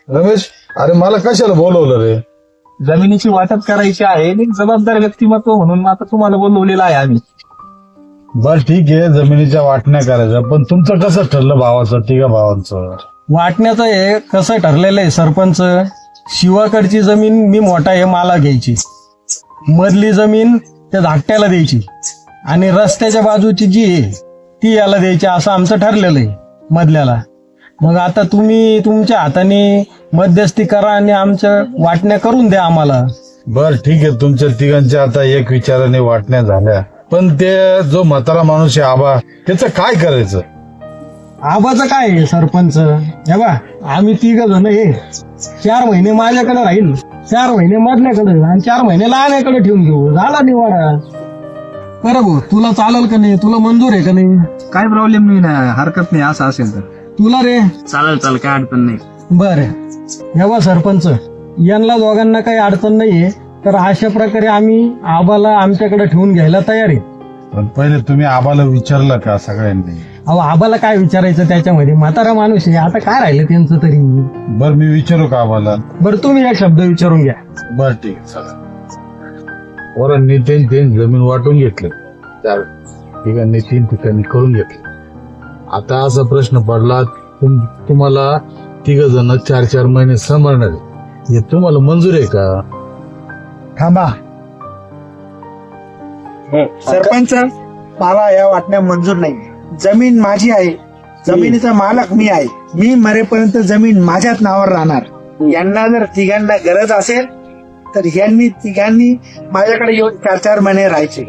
रमेश, अरे मला कशाला बोलवलं रे? जमिनीची वाटप करायची आहे आणि जबाबदार व्यक्तिमत्व म्हणून आता तुम्हाला बोलवलेलं आहे आम्ही. बर ठीक आहे, जमिनीच्या वाटण्या करायच्या, पण तुमचं कसं ठरलं भावाचं, तिघा भावांचं? वाटण्याचं हे कसं ठरलेलं आहे सरपंच, शिवाकडची जमीन मी मोठा आहे मला घ्यायची, मधली जमीन त्या धाकट्याला द्यायची आणि रस्त्याच्या बाजूची जी आहे ती याला द्यायची असं आमचं ठरलेलं आहे मधल्याला. मग आता तुम्ही तुमच्या हाताने मध्यस्थी करा आणि आमच्या वाटण्या करून द्या आम्हाला. बर ठीक आहे, तुमच्या तिघांच्या आता एक विचाराने वाटण्या झाल्या, पण ते जो म्हातारा माणूस आहे आबा, त्याचं काय करायचं? आबाचं काय आहे सरपंच, हे बा आम्ही तिघ जण हे 4 महिने माझ्याकडे राहील, 4 महिने मधल्याकडे आणि 4 महिने लहान्याकडे ठेवून घेऊ, झाला निवाडा. बरं भाऊ, तुला चालेल का नाही, तुला मंजूर आहे का नाही? काय प्रॉब्लेम नाही ना, हरकत नाही असं असेल तर. तुला रे? चालेल काय अडचण नाही. बरं हे बा सरपंच, यांना दोघांना काही अडचण नाहीये तर अशा प्रकारे आम्ही आबाला आमच्याकडे ठेवून घ्यायला तयार आहे. पण पहिले तुम्ही आबाला विचारलं का सगळ्यांनी? अहो आबाला काय विचारायचं त्याच्यामध्ये, म्हातारा माणूस आहे, आता काय राहिलं त्यांचं तरी. बर मी विचारू का आबाला? बरं तुम्ही एक शब्द विचारून घ्या. बर ठीक आहे, चला. पोरांनी तीन जमीन वाटून घेतले, 4 ठिकाणी 3 ठिकाणी करून घेतले. आता असा प्रश्न पडला, तुम्हाला 3 जण 4 महिने सांभाळणार आहे. हे तुम्हाला मंजूर आहे का? थांबा सरपंच, मला या वाटण्या मंजूर नाही. जमीन माझी आहे, जमिनीचा मालक मी आहे. मी मरेपर्यंत जमीन माझ्याच नावावर राहणार. यांना जर तिघांना गरज असेल तर यांनी तिघांनी माझ्याकडे येऊन 4 महिने राहायचे.